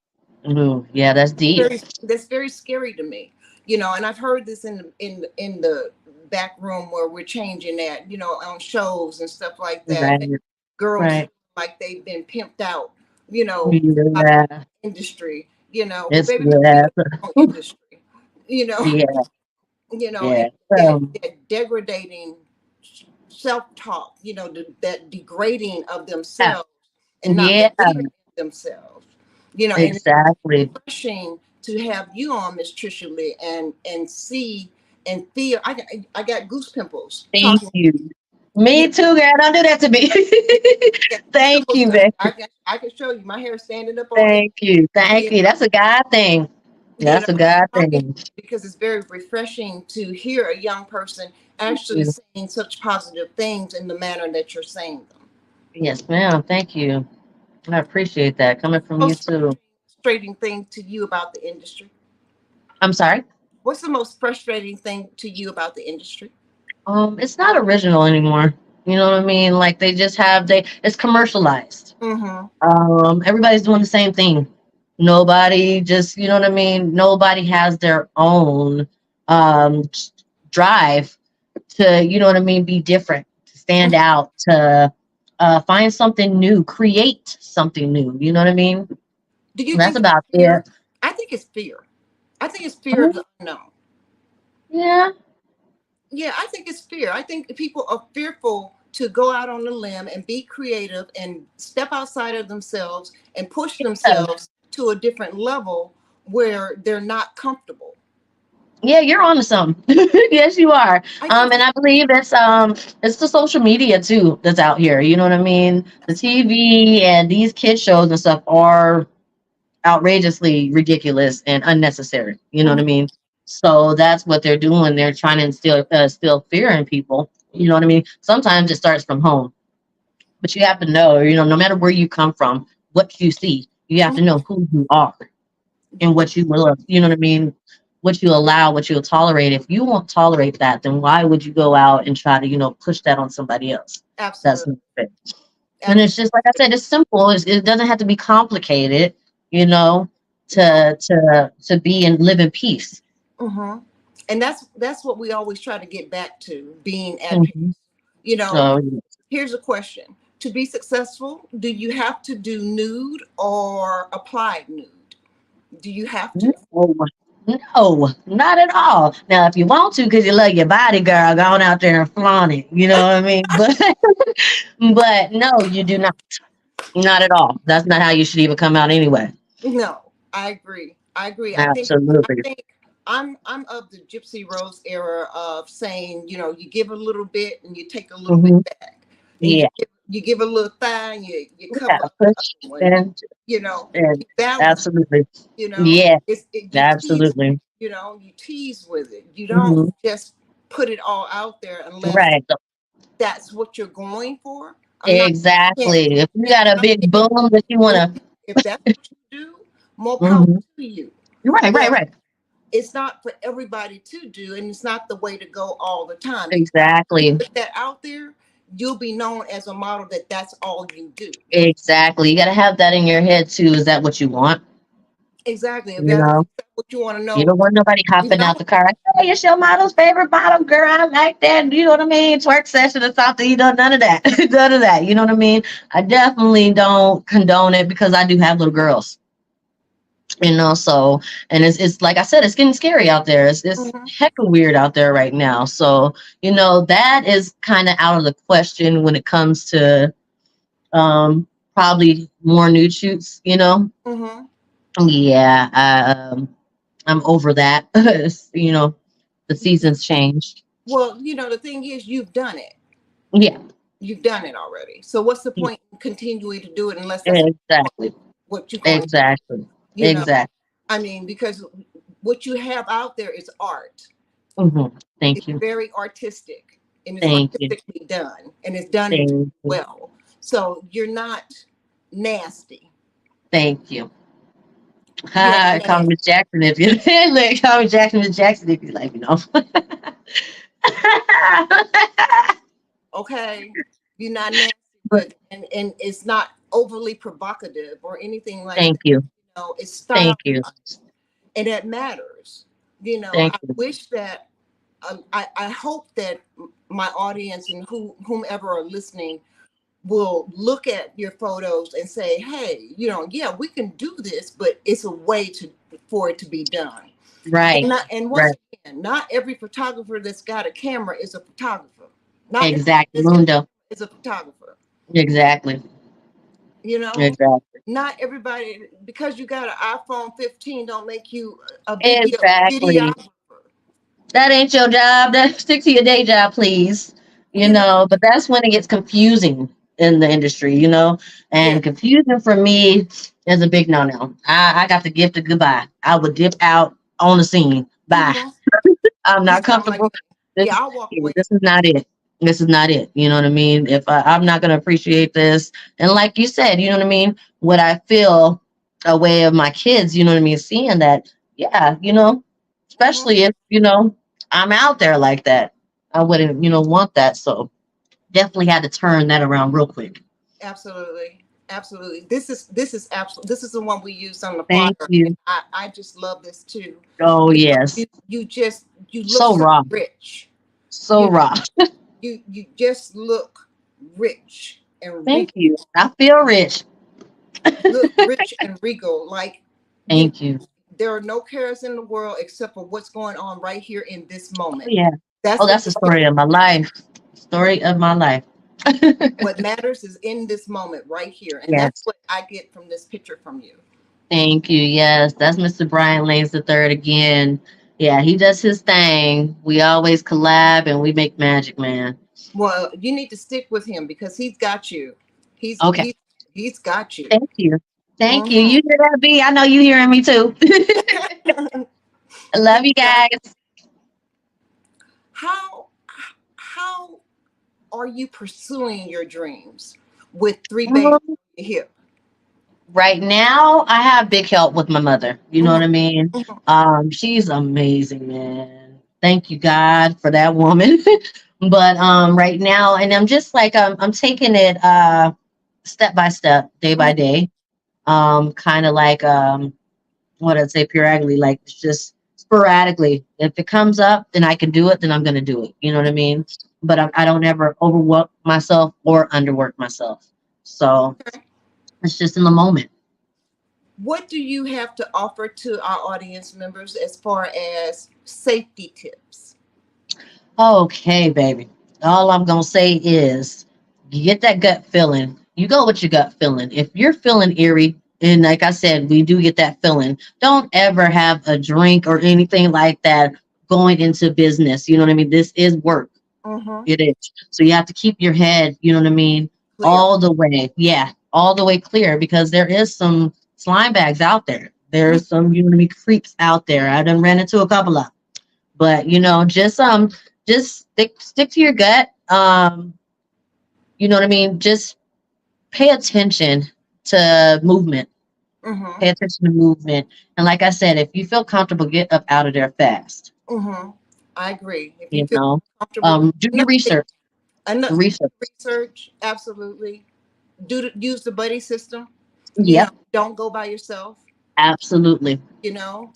yeah, that's deep. That's very scary to me, you know. And I've heard this in the back room where we're changing that, you know, on shows and stuff like that. Right, And girls right. feel like they've been pimped out, you know, by the Yeah, industry, you know. Well, it's baby, we yeah, have our own industry, you know, yeah, you know, yeah. and that degrading self-talk, you know, that degrading of Yeah, themselves and not yeah, believing in themselves, you know. And exactly. refreshing to have you on, Miss Trisha Lee, and see and feel. I got goose pimples Thank talking. you. You Me too, girl. Don't do that to me. got goose Thank pimples. you, man. I can show you my hair standing up on it. Thank you. Thank You you. That's a God thing. you That's know, a God talking, thing. because it's very refreshing to hear a young person Thank actually you. saying such positive things in the manner that you're saying them. Yes, ma'am. Thank you. I appreciate that coming from you Most too. frustrating thing to you about the industry? I'm sorry. What's the most frustrating thing to you about the industry? It's not original anymore. You know what I mean? Like they just have it's commercialized. Mm-hmm. Everybody's doing the same thing. Nobody just, you know what I mean? Nobody has their own um drive to, you know what I mean, be different, to stand out, to find something new, create something new. You know what I mean? Do you That's think it's about fear? it. I think it's fear. I think it's fear of Mhm. the unknown. Yeah, Yeah, I think it's fear. I think people are fearful to go out on the limb and be creative and step outside of themselves and push themselves to a different level where they're not comfortable. yeah, you're on to something. Yes, you are. I think And I believe it's the social media too that's out here. You know what I mean? The TV and these kid shows and stuff are outrageously ridiculous and unnecessary. You know what I mean? So that's what they're doing. They're trying to instill fear in people. You know what I mean? Sometimes it starts from home, but you have to know. You know, no matter where you come from, what you see, you have to know who you are and what what you will. You know what I mean? What you allow, what you'll tolerate. If you won't tolerate that, then why would you go out and try to, push that on somebody else? That's absolutely, not fair. And it's absolutely. just like I said, it's simple. It doesn't have to be complicated, you know, No. to be and live in peace. Hmm. And that's what we always try to get back to, being at peace. Mhm. You know, So here's a question. To be successful, do you have to do nude or applied nude? Do you have to? no, no, not at all. Now, if you want to, because you love your body, girl, go on out there and flaunt it. You know what I mean? But no, you do not. Not at all. That's not how you should even come out anyway. No, I agree. I agree. I Absolutely. think I'm of the Gypsy Rose era of saying, you know, you give a little bit and you take a little bit Hmm. back. And Yeah. you give a little thigh and you Yeah. cover up the Push other one. You know, and you balance, absolutely. you know. Yeah. You tease, Absolutely. you know, you tease with it. You don't Hmm. just put it all out there unless Right. that's what you're going for. I'm not can't, Exactly. If you can't got a knock big it. boom that you want If that's what you do, more power to, to you. right, right, But right. it's not for everybody to do, and it's not the way to go all the time. Because if you Exactly. put that out there, you'll be known as a model that's all you do. Exactly. You got to have that in your head too. Is that what you want? Exactly. If You know, that's what you want to you know, don't want nobody you hopping know. out the car. Like, hey, it's your model's favorite model, girl. I like that. You know what I mean? Twerk session or something. You know, none of that. None of that. You know what I mean? I definitely don't condone it because I do have little girls. So and it's like I said, it's getting scary out there. It's Mhm. hecka weird out there right now. So, that is kind of out of the question when it comes to probably more nude shoots. Mhm. Yeah, I'm over that. The seasons changed. Well, you know, the thing is, you've done it. Yeah, You've done it already. So what's the point in continuing to do it unless that's exactly, what you're going to do? exactly, You know, exactly. I mean, because what you have out there is art. Thank It's you, very artistic and it's thank you, artistically done and it's done thank you, well. So you're not nasty. thank you. You ain't Hi, call nasty. me Jackson if you like. Call me Jackson if you like. Okay. You're not nasty. good, and it's not overly provocative or anything like Thank that. you. It's Thank style, you. and that matters. Thank I you. wish that I hope that my audience and whomever are listening will look at your photos and say, hey, yeah, we can do this, but it's a way for it to be done. Right. And once Right. again, not every photographer that's got a camera is a photographer. Not every Exactly, that's got a Mundo. camera is a photographer. Exactly. Exactly. Not everybody, because you got an iPhone 15 don't make you a Exactly. videographer. That ain't your job. Stick to your day job, please. You know, But that's when it gets confusing in the industry, yeah, and confusion for me is a big no-no. I got the gift of goodbye. I would dip out on the scene. Bye. mm-hmm. I'm You not sound like comfortable. me. This Yeah, I'll walk away. this is not it. This is not it. You know what I mean? If I'm not gonna appreciate this, and like you said, you know what I mean. What I feel a way of my kids, you know what I mean, seeing that, yeah, Mm-hmm. especially if I'm out there like that, I wouldn't want that. So definitely had to turn that around real quick. Absolutely. Absolutely. This is the one we use on the Thank flyer. you. I just love this too. Oh yes, You look so so raw, rich. so You raw. you just look rich and Thank regal. you. I feel rich. You look rich and regal. Like, you know, Thank you. there are no cares in the world except for what's going on right here in this Oh, moment. yeah. Oh, That's what that's the story of my life. Story of my life. what matters is in this moment right here. And that's Yes. what I get from this picture from you. Thank you. Yes, that's Mr. Brian Lanes the third again. Yeah, he does his thing. We always collab and we make magic, man. Well, you need to stick with him because he's got you. He's Okay. he's he's got you. Thank you. Thank you. Hmm. You hear that, B? I know you hearing me too. I love He's you got guys. how how are you pursuing your dreams with three babies Um, on your hip? Right now, I have big help with my mother. You know Hmm. what I mean? Hmm. She's amazing, man. Thank you, God, for that woman. But right now, and I'm just like I'm taking it step by step, day by day. Kind of like what I'd say periodically, like it's just sporadically. If it comes up, then I can do it. Then I'm gonna do it. You know what I mean? But I don't ever overwork myself or underwork myself. So it's just in the moment. What do you have to offer to our audience members as far as safety tips? Okay, baby. All I'm gonna say is you get that gut feeling. You go with your gut feeling. If you're feeling eerie, and like I said, we do get that feeling. Don't ever have a drink or anything like that going into business. You know what I mean? This is work. Mm-hmm. It is. So you have to keep your head, you know what I mean, Clear. all the way. Yeah, all the way clear because there is some slime bags out there. There's some, you know what I mean, creeps out there. I done ran into a couple of. But just stick to your gut. You know what I mean? Just pay attention to movement. Mm-hmm. Pay attention to movement. And like I said, if you feel comfortable, get up out of there fast. Mm-hmm. I agree. If you You feel know, comfortable, do your another thing, research. Research. research, absolutely. Use the buddy system. Yep, Don't go by yourself. absolutely. You know,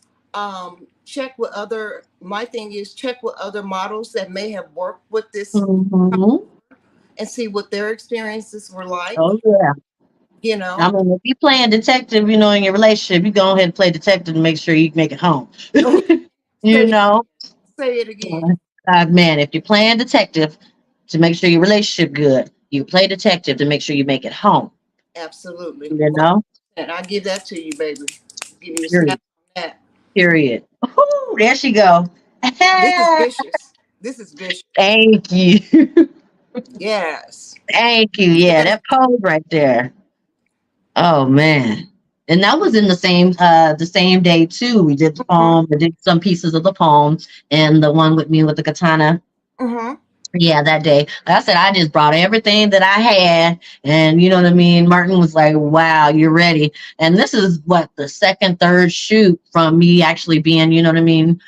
check with other. My thing is check with other models that may have worked with this Hmm. and see what their experiences were like. Oh yeah. You I know, mean, if you playing detective, in your relationship, you go ahead and play detective to make sure you make it home. you say know, say it again. man, if you're playing detective to make sure your relationship good, you play detective to make sure you make it home. Absolutely. You know, And I give that to you, baby. Give you a snap period. on that. Period. Ooh, there she go. This is vicious. This is vicious. Thank you. Yes. Thank you. Yeah, Yes. that pose right there. Oh man. And that was in the same day too. We did the Mm-hmm. poem, we did some pieces of the poem, and the one with me with the katana. Mm-hmm. Yeah, that day. Like I said, I just brought everything that I had, and you know what I mean. Martin was like, "Wow, you're ready." And this is what the second, third shoot from me actually being, you know what I mean,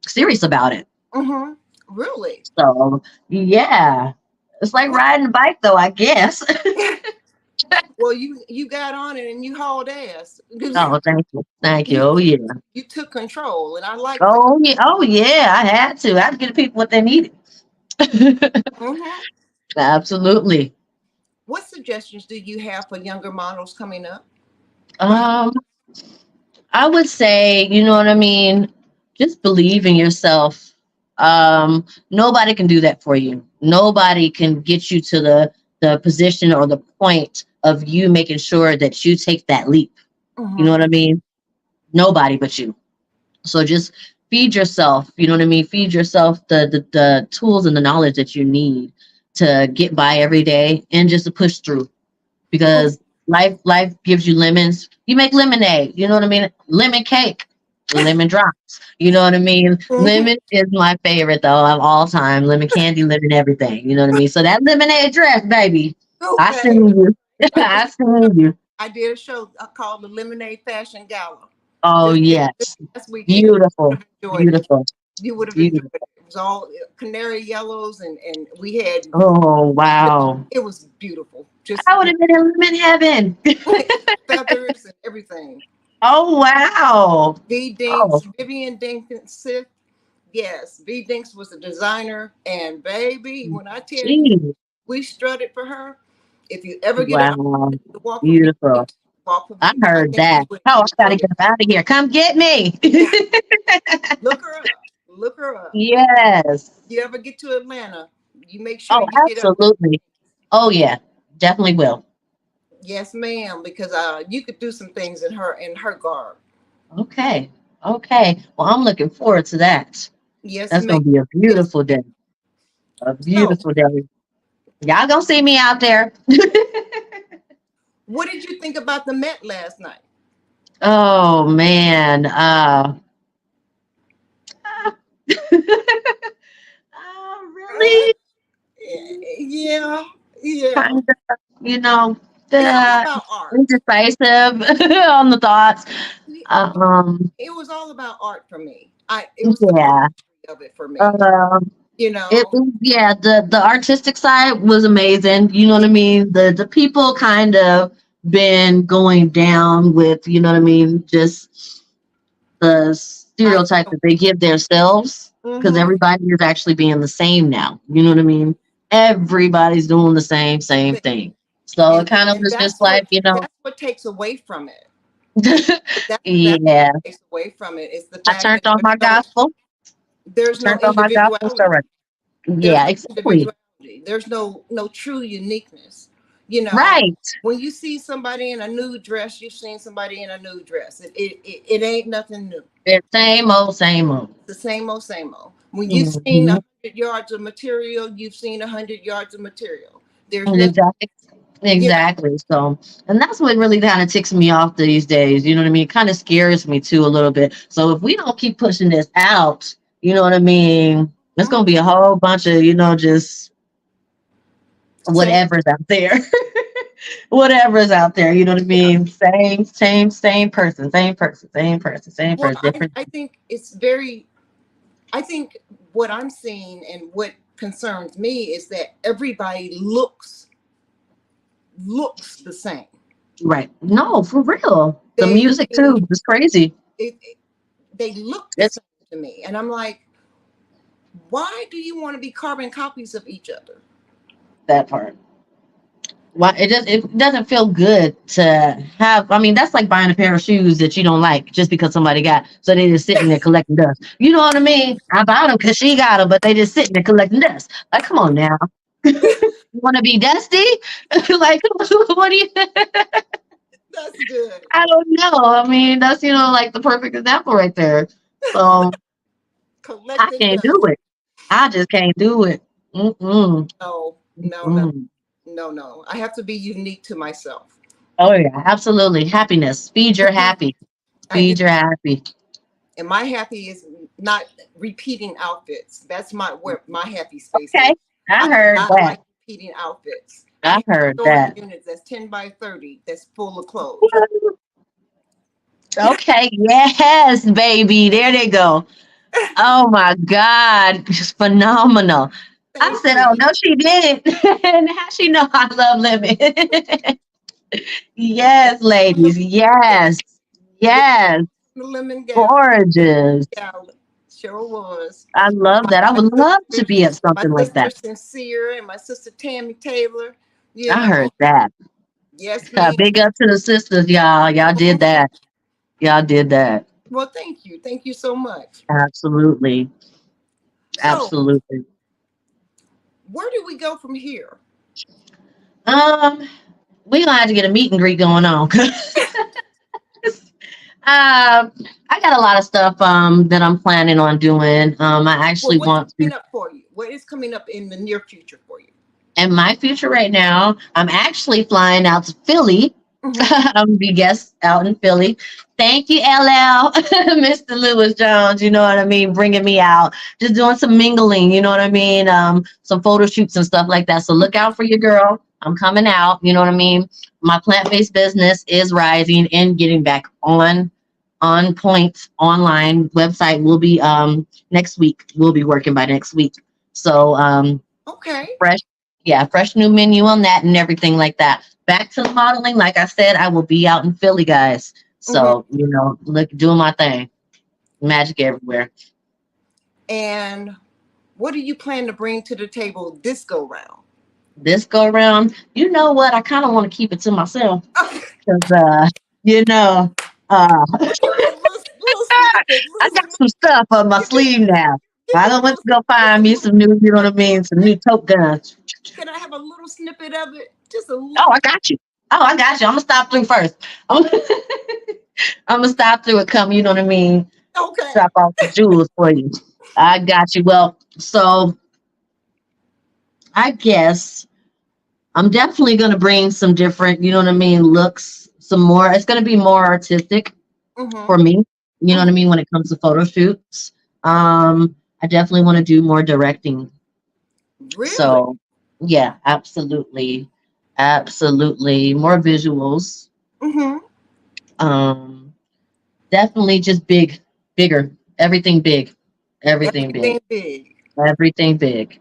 serious about it. Mm-hmm. Really? So yeah, It's like riding a bike, though, I guess. Well, you got on it and you hauled ass. Oh, thank you. Thank you. You Oh, yeah. you took control, and I like that. Oh, yeah. Oh, yeah. I had to. I had to give the people what they needed. Hmm. Absolutely. What suggestions do you have for younger models coming up? Right. Um, I would say, you know what I mean? Just believe in yourself. Nobody can do that for you. Nobody can get you to the position or the point of you making sure that you take that leap. You know Hmm. what I mean? Nobody but you. So just feed yourself, you know what I mean? Feed yourself the tools and the knowledge that you need to get by every day and just to push through, because life gives you lemons. You make lemonade, you know what I mean? Lemon cake, lemon drops. You know what I mean? Hmm. Lemon is my favorite though of all time. Lemon candy, lemon everything. You know what I mean? So that lemonade dress, baby. I see Okay. you. I did. I see you. I did a show called the Lemonade Fashion Gala Oh this yes. last weekend. You would Beautiful. have enjoyed it. Beautiful. You would have enjoyed Beautiful. it. It was all canary yellows, and we had Oh wow. it was beautiful. Just I would have been in lemon heaven. feathers and everything. Oh wow. V Oh Dinks, Vivian Dinks, yes, V Dinks was a designer, and baby, when I tell you geez. we strutted for her, if you ever get an Wow. opportunity to walk with V Beautiful. Dinks, walk with I V. I heard think you that. would Oh, I gotta enjoy get it. up out of here. Come get me. Yeah, look her up. Look her up. Yes. You ever get to Atlanta, you make sure Oh, you get up with. absolutely. Oh yeah. Definitely will. Yes, ma'am, because you could do some things in her garb. Okay. Okay. Well, I'm looking forward to that. Yes, That's ma'am. gonna be a Yes. beautiful day. A So, beautiful day. Y'all gonna see me out there. what did you think about the Met last night? Oh man. Uh, Really yeah, yeah. kind of, It's all the about art. indecisive on the thoughts. Um, It was all about art for me. It was the yeah. artistry of it for me. Um, You it know, was, yeah, the artistic side was amazing. You know what I mean? The people kind of been going down with, you know what I mean, just the I stereotype that they give themselves, because mm-hmm. everybody is actually being the same now. You know what I mean? Everybody's doing the same thing. So it kind of And was just like, that's what takes away from it. That's yeah, what takes away from it. It's the I fact turned that on my gospel. I there's no turned on my gospel. individuality. So There's yeah, no exactly. individuality. There's no true uniqueness. You know, Right. when you see somebody in a nude dress, you've seen somebody in a nude dress. It ain't nothing new. The same old, same old. The same old, same old. When you've seen Hmm. 100 yards of material, you've seen 100 yards of material. There's nothing. Exactly. You know, Exactly. So, and that's what really kind of ticks me off these days. You know what I mean? It kind of scares me too a little bit. So if we don't keep pushing this out, you know what I mean? There's mhm. gonna be a whole bunch of, just Same. whatever's out there. Whatever's out there, you know what I Yeah. mean? Same person, same person, same person, same Well, person, different. I think it's very. I think what I'm seeing and what concerns me is that everybody looks the same. Right. No, for real. The They music too is crazy. it, they look the It's same to me, and I'm like, why do you want to be carbon copies of each other? that part. Why it doesn't feel good to have. I mean, that's like buying a pair of shoes that you don't like just because somebody got, so they just sitting there collecting dust. You know what I mean? I bought them because she got them, but they just sitting there collecting dust. Like, come on now. You want to be dusty? Like, what do you? That's good. I don't know. I mean, that's like the perfect example right there. So I Collecting can't do dust. it. I just can't do it. Mm-mm. No, no, no, Mm. no, no. I have to be unique to myself. Oh yeah, absolutely. Happiness. Feed your Mhm. happy. It's, Feed your happy. and my happy is not repeating outfits. That's where my happy space is. Okay, I heard I that. like repeating outfits. I I have heard storage that. units that's 10 by 30 that's full of clothes. Okay, yes, baby. There they go. Oh my God, it's phenomenal. I Thank said, you. oh, no, she didn't. And how she know I love lemon? Yes, ladies. Yes. Yes. The lemon gallon. Gorgeous. Gallon. Sure was. I love that. I My would love to be at my something like sister that. Sincere and my sister Tammy Taylor. You I know, heard that. yes, ma'am. Big up to the sisters, y'all. Y'all did that. Y'all did that. Well, thank you. Thank you so much. Absolutely. So, Absolutely. where do we go from here? Um, we gonna have to get a meet and greet going on. I got a lot of stuff that I'm planning on doing. I Well, actually what's want to coming up for you? What is coming up in the near future for you? in my future right now, I'm actually flying out to Philly. Mhm. I'm gonna be guest out in Philly. Thank you, LL, Mr. Lewis Jones. You know what I mean? Bringing me out, just doing some mingling. You know what I mean? Some photo shoots and stuff like that. So look out for your girl. I'm coming out. You know what I mean? My plant-based business is rising and getting back on point. Online website will be next week. We'll be working by next week. So Okay. fresh, yeah, fresh new menu on that and everything like that. Back to the modeling, like I said, I will be out in Philly, guys. Mhm. So look, doing my thing, magic everywhere. And what do you plan to bring to the table this go round? This go around, you know what? I kind of want to keep it to myself Okay. because, you know, Well, give me a little snippet. I got some stuff on my Give me, sleeve now. give I me a don't want little, to go just a find me little. some new, you know what I mean, some new tote guns. Can I have a little snippet of it? Just a Oh, little. I got you. Oh, I got you. I'm gonna stop through first. I'm, I'm gonna stop through and come. You know what I mean? Okay. Drop off the jewels for you. I got you. Well, so I guess I'm definitely gonna bring some different, you know what I mean, looks. Some more. It's gonna be more artistic Mm-hmm. for me. You know what I Mm-hmm. mean when it comes to photo shoots. I definitely want to do more directing. Really? So yeah, absolutely, absolutely more visuals. Mm-hmm. Um, Definitely just bigger, everything big, everything big, Everything big. everything big.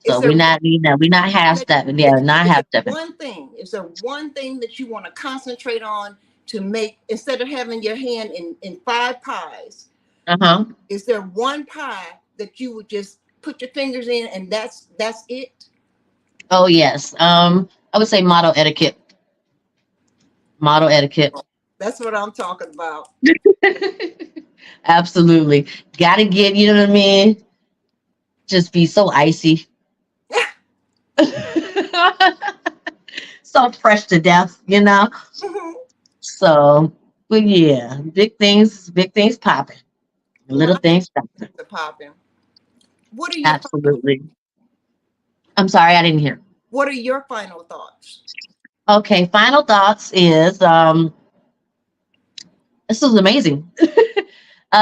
Is So there we're one not need that. We're not half that stepping. Yeah, not is there half stepping. one thing? Is there one thing that you want to concentrate on to make instead of having your hand in five pies? Uh-huh. Is there one pie that you would just put your fingers in and that's it? Oh yes. I would say model etiquette. Model etiquette. That's what I'm talking about. Absolutely. Gotta get, you know what I mean? Just be so icy. So fresh to death, you know? Mhm. So, but yeah, big things popping. Well, Little I things stopping. the popping. What are your Absolutely. I'm sorry, I didn't hear. What are your final thoughts? Okay, final thoughts is this was amazing.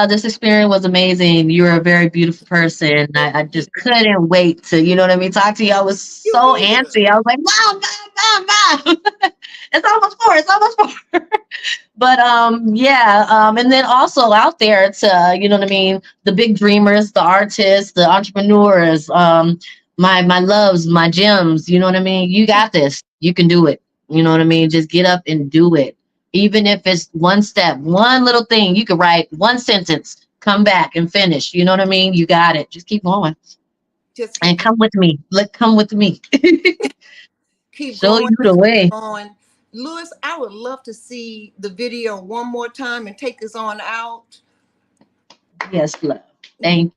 This experience was amazing. You're a very beautiful person. I Thank just you. couldn't wait to, you know what I mean, talk to you. I was You so either. antsy. I was like, mom. It's almost four. It's almost four. But yeah, and then also out there to, you know what I mean, the big dreamers, the artists, the entrepreneurs, my loves, my gems, you know what I mean? You got this. You can do it. You know what I mean? Just get up and do it. Even if it's one step, one little thing, you could write one sentence, come back and finish. You know what I mean? You got it. Just keep going. Just And come with me. Come with me. keep Show going you the and keep way. going. Lewis, I would love to see the video one more time and take us on out. Yes, love. Thank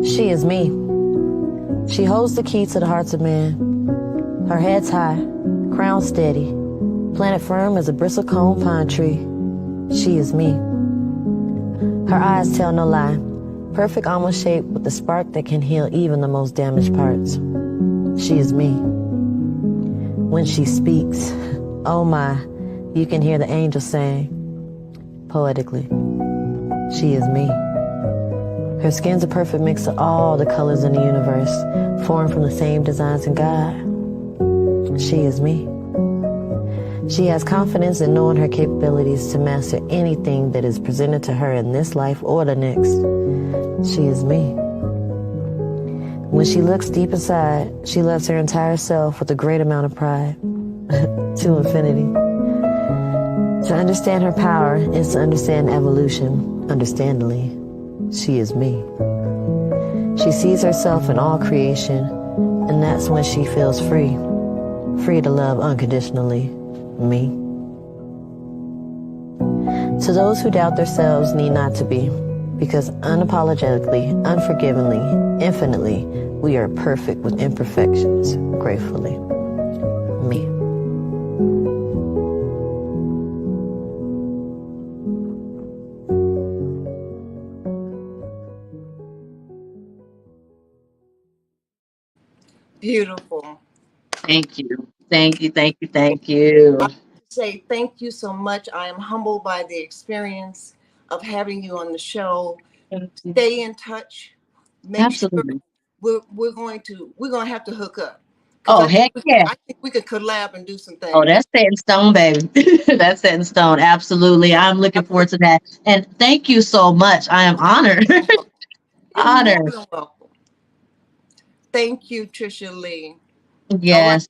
She is me. She holds the key to the hearts of men. Her head's high, crown steady, planted firm as a bristlecone pine tree. She is me. Her eyes tell no lie. Perfect almond shape with the spark that can heal even the most damaged parts. She is me. When she speaks, oh my, you can hear the angels saying, poetically, she is me. Her skin's a perfect mix of all the colors in the universe, formed from the same designs in God. She is me. She has confidence in knowing her capabilities to master anything that is presented to her in this life or the next. She is me. When she looks deep inside, she loves her entire self with a great amount of pride, to infinity. To understand her power is to understand evolution, understandably. She is me. She sees herself in all creation, and that's when she feels free. Free to love unconditionally. Me. To those who doubt themselves need not to be, because unapologetically, unforgivingly, infinitely, we are perfect with imperfections, gratefully. Me. Beautiful. Thank you. Thank you. Thank you. Thank you. Say thank you so much. I am humbled by the experience of having you on the show. Stay in touch. Make sure Absolutely. we're going to have to hook up because Oh, heck yeah. I think we could collab and do some Oh, things. that's set in stone, baby. That's set in stone. Absolutely. I'm looking forward to that. And thank you so much. I am honored. You're more Honored. than welcome. Thank you, Trisha Lee. All right. Yes.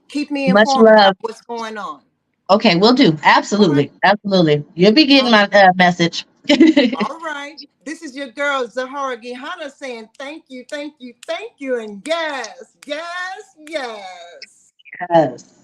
Keep me Much informed about love. what's going on. Okay, we'll do. All right. Absolutely. Absolutely. You'll be getting my message. All right. This is your girl, Zahara Gihana, saying thank you, thank you, thank you. And yes, yes, yes. Yes.